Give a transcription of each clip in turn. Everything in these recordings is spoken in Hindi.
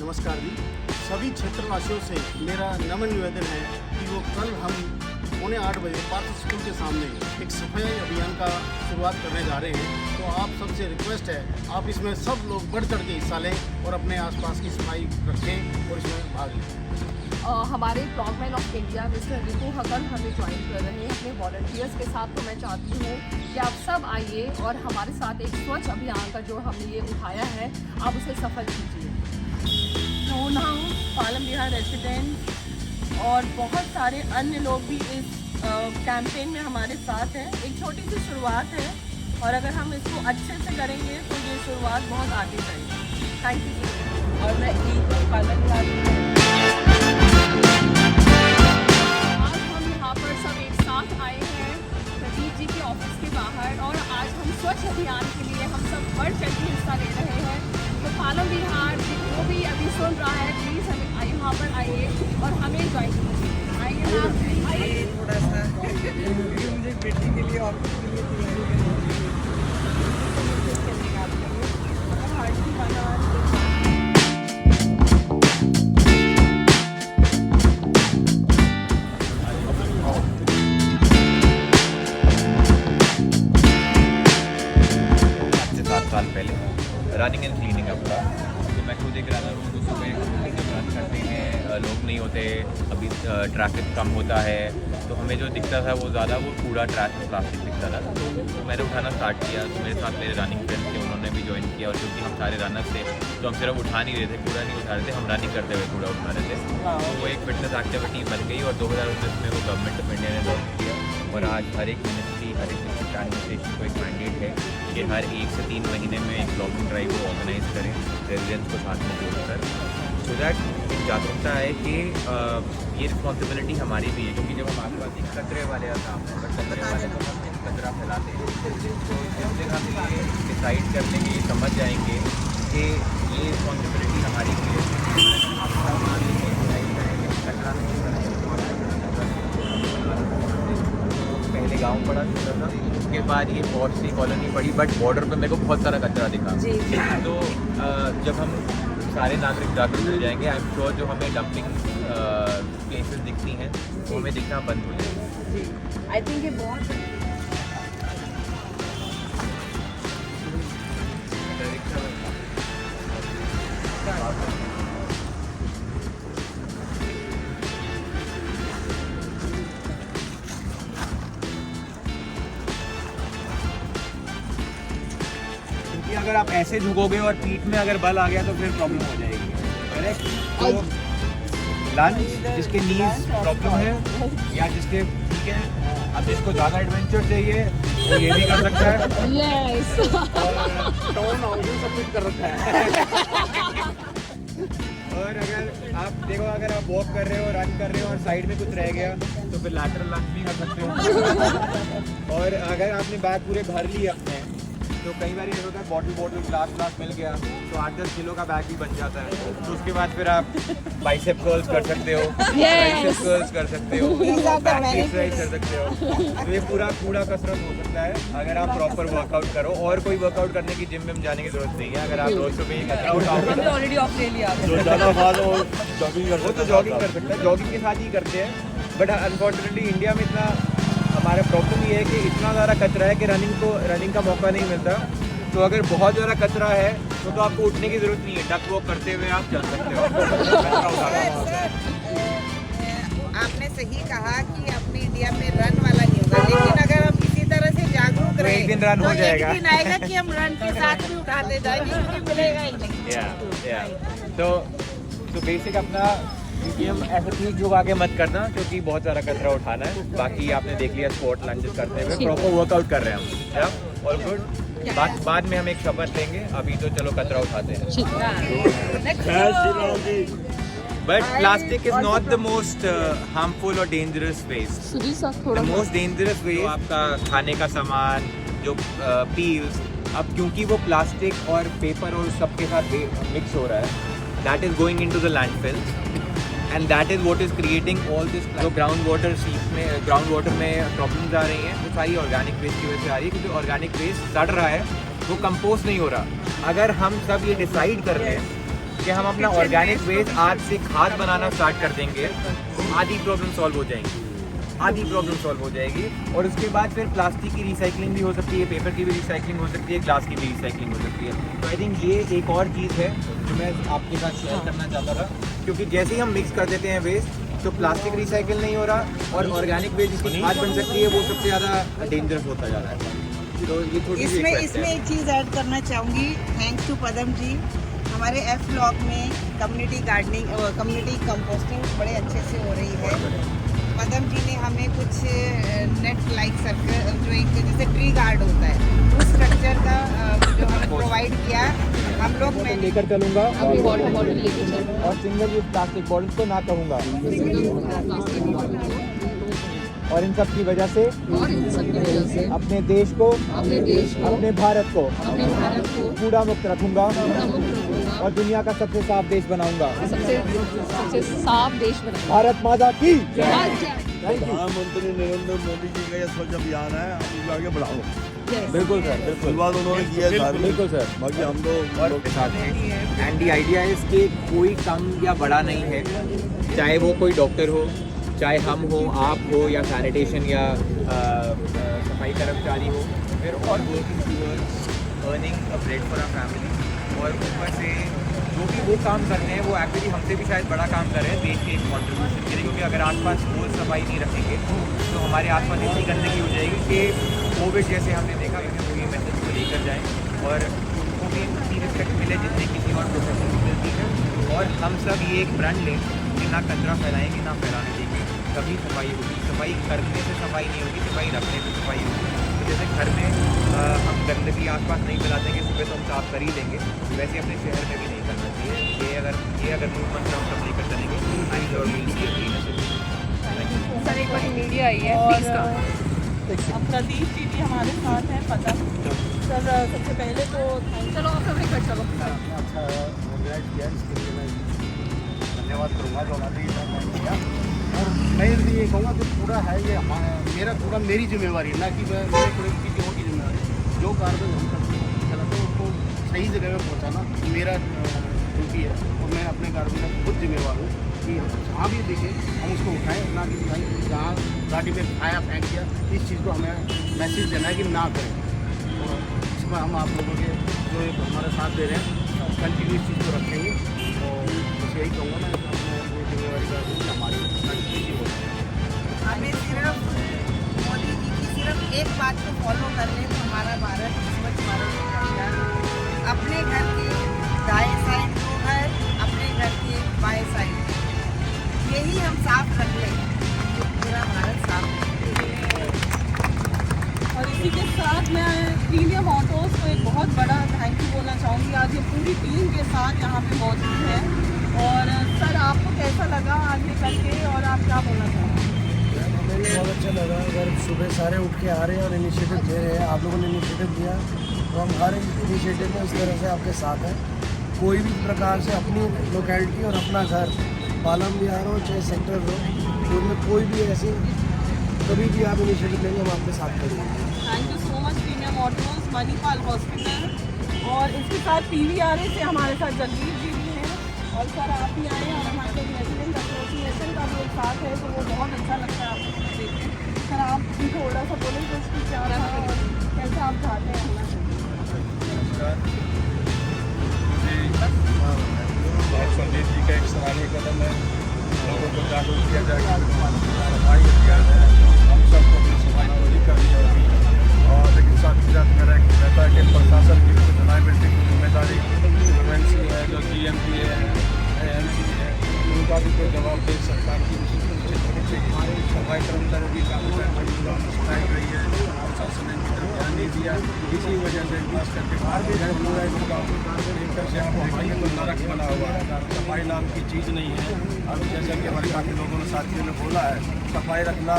नमस्कार जी। सभी क्षेत्रवासियों से मेरा नम्र निवेदन है कि वो कल हम 7:45 पार्थ स्कूल के सामने एक सफाई अभियान का शुरुआत करने जा रहे हैं। तो आप सबसे रिक्वेस्ट है, आप इसमें सब लोग बढ़ चढ़ के हिस्सा लें और अपने आसपास की सफाई रखें और इसमें भाग लें। हमारे फ्रॉगमैन ऑफ इंडिया मिस्टर रितु हकन हमें ज्वाइन कर रहे हैं अपने वॉलंटियर्स के साथ। तो मैं चाहती हूँ कि आप सब आइए और हमारे साथ एक स्वच्छ अभियान का जो हमने ये उठाया है, आप उसे सफल कीजिए। नाउ पालम विहार रेसिडेंट और बहुत सारे अन्य लोग भी इस कैंपेन में हमारे साथ हैं। एक छोटी सी शुरुआत है और अगर हम इसको अच्छे से करेंगे तो ये शुरुआत बहुत आगे जाएगी। Thank you. और मैं ईद और पालम विहार ऑफिस के बाहर और आज हम स्वच्छ अभियान के लिए हम सब बढ़ चढ़ के हिस्सा ले रहे हैं। तो पालम विहार जो भी अभी सुन रहा है, प्लीज़ हमें आइए, वहाँ पर आइए और हमें ज्वाइन कीजिए। आइए ना, आइए। थोड़ा सा मुझे बेटी के लिए ऑफिस के लिए साल पहले रनिंग एंड क्लीनिंग अप का, तो मैं खुद एक रनर हूँ। तो सुबह जब रन करते हैं लोग नहीं होते, अभी ट्रैफिक कम होता है, तो हमें जो दिखता था वो ज़्यादा वो कूड़ा प्लास्टिक दिखता था। तो मैंने उठाना स्टार्ट किया। तो मेरे साथ मेरे रनिंग फ्रेंड्स थे, उन्होंने भी ज्वाइन किया। और क्योंकि हम सारे रनर्स थे तो हम सिर्फ उठा नहीं रहे थे, कूड़ा नहीं उठा रहे थे, हम रनिंग करते हुए कूड़ा उठा रहे थे। तो वो एक फिटनेस एक्टिविटी बन गई और 2019 में वो गवर्नमेंट ऑफ इंडिया ने लॉन्च किया। और आज हर एक मिनिस्ट्री, हर एक डिस्ट्रिक्ट एडमिनिस्ट्रेशन को एक मैंडेट है कि हर 1 से 3 महीने में एक प्लॉगिंग ड्राइव को ऑर्गेनाइज करें रेजिडेंट्स को साथ में जोड़कर, सो दैट एक जागरूकता है कि ये रिस्पॉन्सिबिलिटी हमारी भी है। क्योंकि जब हम आसपास एक कचरे वाले का काम है, बट कचरे वाले को हम कचरा फैलाते हैं, तो जिस जगह पे ये डिसाइड कर लेंगे, ये समझ जाएंगे कि ये रिस्पॉन्सिबिलिटी हमारी भी है, कचरा नहीं पहले गांव पड़ा छोटा था, उसके बाद ये बहुत सी कॉलोनी पड़ी, बट बॉर्डर पे मेरे को बहुत सारा कचरा दिखा। तो जब हम सारे नागरिक जागरूक हो जाएंगे, आई एम श्योर जो हमें डंपिंग प्लेसेस दिखती हैं वो हमें दिखना बंद हो जाएगी। आई थिंक ये बहुत अगर आप ऐसे झुकोगे और पीठ में अगर बल आ गया तो फिर प्रॉब्लम हो जाएगी। करेक्ट? तो लंज जिसके नीज प्रॉब्लम है या जिसके ठीक है, अब जिसको ज़्यादा एडवेंचर चाहिए वो ये भी कर सकता है। यस। टोन ऑडियो सबमिट कर रखा है। और अगर आप देखो, अगर आप वॉक कर रहे हो, रन कर रहे हो और साइड में कुछ रह गया तो फिर लैटरल लंज भी कर सकते हो। और अगर आपने बैग पूरे भर लिए अपने, तो कई बार ये होता है बॉटल ग्लास मिल गया तो 8-10 किलो का बैग भी बन जाता है। तो उसके बाद फिर आप बाइसेप कर्ल्स कर सकते हो, बाइसेप कर्ल्स कर सकते हो, बैक एक्सरसाइज कर सकते हो। तो ये पूरा कूड़ा कसरत हो सकता है अगर आप प्रॉपर वर्कआउट करो। और कोई वर्कआउट करने की जिम में जाने की जरूरत नहीं है। अगर आप रोज सुबह एक कचरा उठाओगे, ऑलरेडी ऑफ ले लिया, वो तो जॉगिंग कर सकता है, जॉगिंग के साथ ही करते हैं। बट अनफॉर्चुनेटली इंडिया में इतना हमारा प्रॉब्लम ये है कि इतना ज़्यादा कचरा है कि रनिंग का मौका नहीं मिलता। तो अगर बहुत ज़्यादा कचरा है तो आपको उठने की ज़रूरत नहीं है, डक वॉक करते हुए आप चल सकते हो। आपने सही कहा कि अपने इंडिया में रन वाला नहीं होगा, लेकिन अगर हम इसी तरह से जागरूक रहे एक दिन रन हो जाएगा। एक दिन आएगा कि हम रन के साथ भी उठाते जाएंगे, क्योंकि मिलेगा ही नहीं। तो बेसिक अपना, क्योंकि हम ऐसे पीठ झुका के मत करना क्योंकि बहुत सारा कचरा उठाना है। बाकी आपने देख लिया स्क्वाट लंजेस करते हुए प्रॉपर वर्कआउट कर रहे हैं हम। All good. बाद में हम एक शपथ लेंगे, अभी तो चलो कचरा उठाते हैं। But plastic is not the most harmful or dangerous waste. The most dangerous waste आपका खाने का सामान जो पील्स, अब क्योंकि वो प्लास्टिक और पेपर और सबके साथ मिक्स हो रहा है, that is going into the landfill and that is what is creating all this. जो ग्राउंड वाटर में प्रॉब्लम्स आ रही हैं वो सारी ऑर्गेनिक वेस्ट की वजह से आ रही है, क्योंकि ऑर्गेनिक वेस्ट सड़ रहा है, वो कंपोस्ट नहीं हो रहा। अगर हम सब ये डिसाइड कर रहे हैं कि हम अपना ऑर्गेनिक वेस्ट आज से खाद बनाना स्टार्ट कर देंगे, आधी प्रॉब्लम सॉल्व हो जाएंगी, आधी प्रॉब्लम सॉल्व हो जाएगी। और उसके बाद फिर प्लास्टिक की रिसाइकलिंग भी हो सकती है, पेपर की भी रिसाइकलिंग हो सकती है, ग्लास की भी रिसाइकलिंग हो सकती है। तो आई थिंक ये एक और चीज़ है जो मैं आपके साथ शेयर करना चाहता था, क्योंकि जैसे ही हम मिक्स कर देते हैं वेस्ट तो प्लास्टिक रिसाइकिल नहीं हो रहा और ऑर्गेनिक वेस्ट जिसकी खाद बन सकती है वो सबसे ज़्यादा डेंजरस होता जा रहा है। तो ये थोड़ी सी इसमें एक चीज़ ऐड करना चाहूँगी, थैंक्स टू पदम जी। हमारे एफ ब्लॉक में कम्युनिटी गार्डनिंग और कम्युनिटी कंपोस्टिंग बड़े अच्छे से हो रही है। पदम जी ने हमें कुछ नेट लाइक सर्कल जो एक जैसे ट्री गार्ड होता है उस स्ट्रक्चर का जो हमें प्रोवाइड किया। हम लोग मैं लेकर चलूँगा और सिंगल यूज प्लास्टिक बॉटल को ना कहूँगा, और इन सब की वजह से अपने देश को, अपने भारत को कूड़ा मुक्त रखूँगा और दुनिया का सबसे साफ देश बनाऊँगा। सबसे साफ देश बना। भारत माता की प्रधानमंत्री नरेंद्र मोदी जी का ये स्वच्छ अभियान है, आप इसको आगे बढ़ाओ। बिल्कुल सर, बिल्कुल शुरुआत उन्होंने की है, बिल्कुल सर। बाकी हम और लोग के साथ हैं। एंड दी आइडिया इज कि कोई कम या बड़ा नहीं है, चाहे वो कोई डॉक्टर हो, चाहे हम हो, आप हो, या सैनिटेशन या सफाई कर्मचारी हो, फिर और working towards earning a bread for our family. और ऊपर से जो भी वो काम करते हैं वो एक्चुअली हमसे भी शायद बड़ा काम कर रहे हैं देश के एक कॉन्ट्रीब्यूशन के लिए, क्योंकि अगर आसपास रोज सफाई नहीं रखेंगे तो हमारे आसपास इतनी गंदगी हो जाएगी कि कोविड जैसे हमने देखा कि वो ये मैसेज को लेकर जाएँ और उनको भी इतनी रिस्पेक्ट मिले जितनी किसी और प्रोफेशन को मिलती है। और हम सब ये एक ब्रांड लें कि ना कचरा फैलाएंगे ना फैलाने देंगे, तभी सफाई होगी। सफाई करने से सफाई नहीं होगी, सफाई रखने से सफाई होगी। तो जैसे घर में हम गंदगी आसपास नहीं फैलाते हैं, सुबह तो हम साफ कर ही देंगे, वैसे अपने शहर में भी नहीं करना चाहिए। ये अगर मूवमेंट हम सब लेकर चलेंगे I sure will see a cleaner city. Sir एक बार मीडिया आई है, प्लीज का प्रदीप जी भी हमारे साथ हैं। पता सर सबसे पहले तो चलो आप सब लेकर चलो। अच्छा ऑर्गेनाइज किया, इसके लिए मैं धन्यवाद करूँगा जो हमारे लिए किया। और मैं भी ये कहूँगा कि पूरा है ये मेरा पूरा मेरी जिम्मेवारी है, ना कि मेरे पूरे किसी और की जिम्मेवारी है। जो कार्य हम करते हैं चलाते हैं उसको सही जगह में पहुँचाना मेरा ड्यूटी है और मैं अपने कार्य में खुद जिम्मेवार हूँ कि जहाँ भी देखें हम उसको उठाएं, ना कि भाई जहाँ गाड़ी में खाया फेंक दिया, इस चीज़ को हमें मैसेज देना है कि ना करें। और इसमें हम आप लोगों के जो एक हमारे साथ दे रहे हैं कंटिन्यू इस चीज़ को रखेंगे। और बस यही कहूँगा मैं अपनी जिम्मेवारी का हमारी कंटिन्यू हो। हमें सिर्फ मोदी जी की सिर्फ एक बात को फॉलो कर ले तो हमारा भारत स्वच्छ भारत हो जाएगा। अपने घर की दाएं साइड को है, अपने घर की बाएं साइड, यही हम साफ रख लें तो पूरा भारत साफ है। और इसी के साथ मैं प्रीमियम ऑटोज़ को एक बहुत बड़ा थैंक यू बोलना चाहूँगी। आज ये पूरी टीम के साथ यहाँ पे मौजूद है। और सर आपको कैसा लगा आगे करके और आप क्या बोलना चाहेंगे? हमें भी बहुत अच्छा लगा। अगर सुबह सारे उठ के आ रहे हैं और इनिशिएटिव दे रहे हैं, आप लोगों ने इनिशिएटिव दिया तो हम हर इनिशिएटिव में इस तरह से आपके साथ हैं। कोई भी प्रकार से अपनी लोकेलिटी और अपना घर पालम विहार हो चाहे सेक्टर हो, उनमें कोई भी ऐसी कभी भी आप इनिशिएटिव लेंगे हम आपके साथ करेंगे। Thank you so much premium autos, Manipal hospital. और इसके साथ PVRA से हमारे साथ जगदीश जी भी हैं। और सर आप भी आए और हमारे रेजिडेंट एसोसिएशन का भी एक साथ है, तो वो बहुत अच्छा लगता है आपको देख के। सर आप भी थोड़ा सा बोलें तो उसकी क्या रहा और कैसे आप चाहते हैं आना चाहिए? संदेश जी का एक सराहनीय कदम है, लोगों को जागरूक किया जाएगा। सफाई अभियान है, हम सबको अपनी सफाई पूरी करनी होगी। और लेकिन साथ ही साथ मेरा एक रहता है कि प्रशासन की रिलायबिलिटी की जिम्मेदारी MNC है, जो GMP है, AMC है, उनका भी कोई जवाब दे सरकार की सफाई कर्मचारियों की काफ़ी स्ट्राइक रही है, प्रशासन ने इनकी तरफ ध्यान नहीं दिया। इसी वजह से खास करके बाहर भी है पूरा इनका एक से आप देखेंगे तो नरक बना हुआ है। सफाई नाम की चीज़ नहीं है। अब जैसा कि हमारे काफ़ी लोगों ने साथियों ने बोला है, सफाई रखना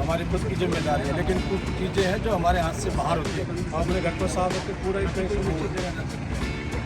हमारी खुद की जिम्मेदारी है, लेकिन कुछ चीज़ें हैं जो हमारे हाथ से बाहर होती है। अपने घर को साफ रखते पूरा एक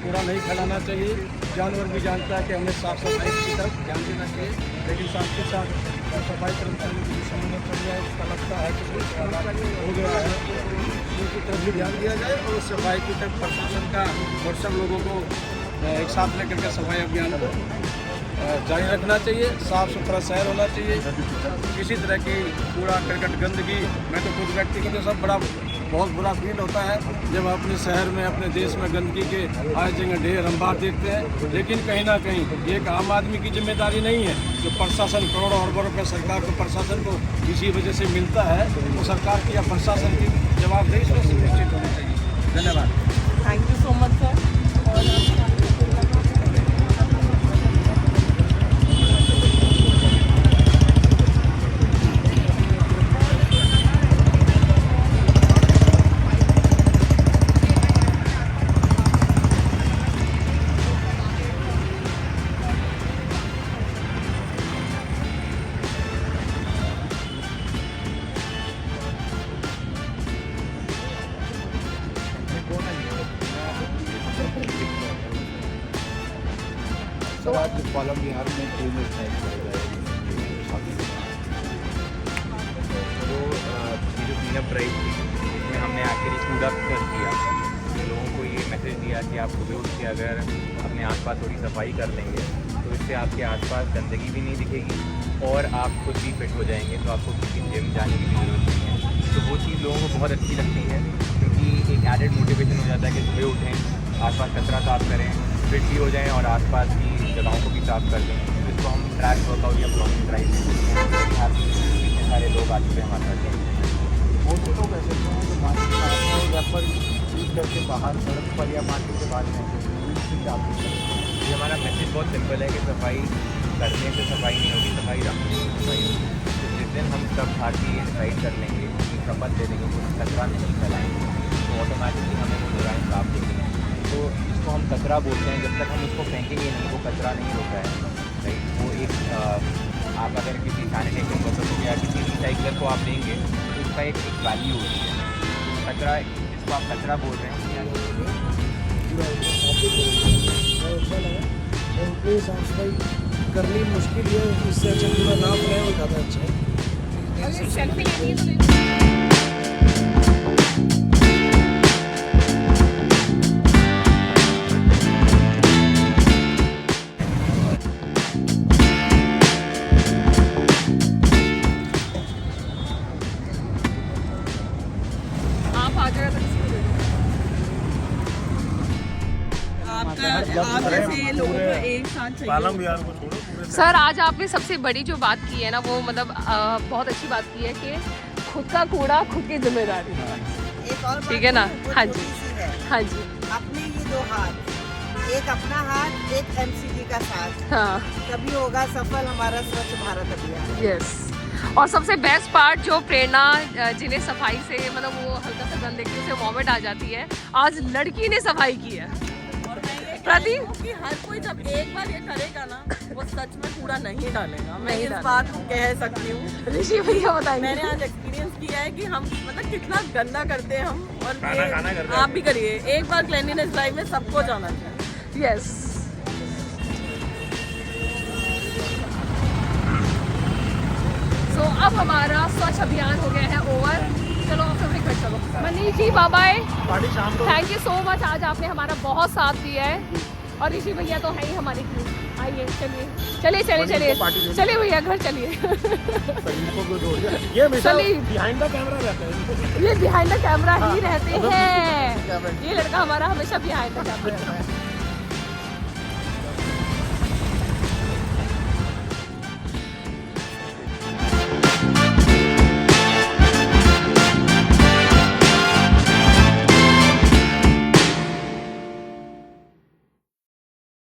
पूरा नहीं फैलाना चाहिए। जानवर भी जानता है कि हमें साफ सफाई की तरफ ध्यान देना चाहिए, लेकिन साथ के साथ सफाई कर्मचारियों की समझना चाहिए। उसका लगता है कि कुछ हो गया है, उनकी तरफ भी ध्यान दिया जाए और सफाई की तरफ प्रशासन का और सब लोगों को एक साथ लेकर के सफाई अभियान को जारी रखना चाहिए। साफ़ सुथरा शहर होना चाहिए, किसी तरह की कूड़ा करकट गंदगी, मैं तो खुद व्यक्तिगत तो सब बहुत बुरा फील होता है जब अपने शहर में अपने देश में गंदगी के हर जगह ढेर अंबार देखते हैं। लेकिन कहीं ना कहीं ये एक आम आदमी की जिम्मेदारी नहीं है, जो प्रशासन करोड़ों अरबों रुपये सरकार को प्रशासन को इसी वजह से मिलता है, तो सरकार की या प्रशासन की जवाबदेही सुनिश्चित होनी चाहिए। धन्यवाद। Thank you so much sir. Sir आज पालम बिहार में क्लीनर नाइट तो ये जो क्लीनअप ड्राइव थी इसमें हमने आखिर कूड़ा कर दिया, लोगों को ये मैसेज दिया कि आप सुबह उठ के अगर अपने आसपास थोड़ी सफाई कर लेंगे तो इससे आपके आसपास गंदगी भी नहीं दिखेगी और आप खुद भी फिट हो जाएंगे, तो आपको किसी जिम जाने की भी ज़रूरत नहीं है। तो वो चीज़ लोगों को बहुत अच्छी लगती है, क्योंकि एक एडेड मोटिवेशन हो जाता है कि सुबह उठें, आसपास कचरा साफ करें, फिट भी हो जाएं और आसपास की जगहों को भी साफ कर दें। जिसको हम ट्रैक वर्कआउट या ब्लॉगिंग ड्राइव इतने सारे लोग आ चुके हैं हमारे साथ। बहुत से लोग ऐसे हैं जो मार्केट में रैपर यूज करके बाहर सड़क पर या मार्केट के बाहर जाते हैं। ये हमारा मैसेज बहुत सिंपल है कि सफाई करने से सफाई नहीं होगी, सफाई रखने से सफाई होगी। तो जिस दिन हम सब भारतीय डिसाइड कर लेंगे, शपथ ले लेंगे कि कचरा नहीं फैलाएंगे, तो ऑटोमेटिकली हमें वो जगहें साफ दिखेंगी। तो जिसको हम कचरा बोलते हैं, जब तक हम उसको फेंकेंगे नहीं, वो कचरा नहीं होता है, राइट। वो एक आप अगर किसी सैनिटेशन वर्कर को या किसी रिसाइकलर को आप देंगे तो उसका एक वैल्यू होती है। कचरा जिसको आप कचरा बोल रहे हैं, उतनी साफ सफाई करनी मुश्किल है, इससे अच्छा पूरा ना बनाए वो ज़्यादा अच्छा है। अगर सेल्फी लेनी है तो आप आ जाएगा तो किसी को दे दो। आप जैसे लोगों को एक साथ चाहिए। बिहार को छोड़ो पूरे सर आज आपने सबसे बड़ी जो बात की है ना, वो मतलब बहुत अच्छी बात की है कि खुद का कूड़ा खुद की जिम्मेदारी। एक और बात ठीक है ना? वो हाँ जी। थोड़ी सी है। हाँ जी। अपने ये दो हाथ, एक अपना हाथ, एक एमसीडी का साथ, हाँ तभी होगा सफल हमारा स्वच्छ भारत अभियान। यस। और सबसे बेस्ट पार्ट जो प्रेरणा जिन्हें सफाई से मतलब वो हल्का सा गंद देखने से वॉमिट आ जाती है, आज लड़की ने सफाई की है। प्रदीप कि हर कोई जब एक बार ये करेगा ना, वो सच में कूड़ा नहीं डालेगा। मैं नहीं इस डालेगा। बात को कह सकती हूँ। ऋषि भैया बताएंगे। मैंने आज एक्सपीरियंस किया है कि हम मतलब कितना गंदा करते हैं हम, और खाना करते हैं। आप भी करिए एक बार क्लीनलीनेस ड्राइव में, सबको जाना चाहिए। यस। सो अब हमारा स्वच्छ अभियान हो गया है ओवर। चलो अब अपने घर चलो। Manish ji bye bye, thank you so much. आज आपने हमारा बहुत साथ दिया है, और ऋषि भैया तो है ही हमारी टीम। आइए चलिए चलिए चलिए चलिए चलिए भैया घर चलिए। ये हमेशा चलिए। बिहाइंड द कैमरा रहता है। ये बिहाइंड द कैमरा ही रहते हैं। ये लड़का हमारा हमेशा बिहाइंड द कैमरा रहता है।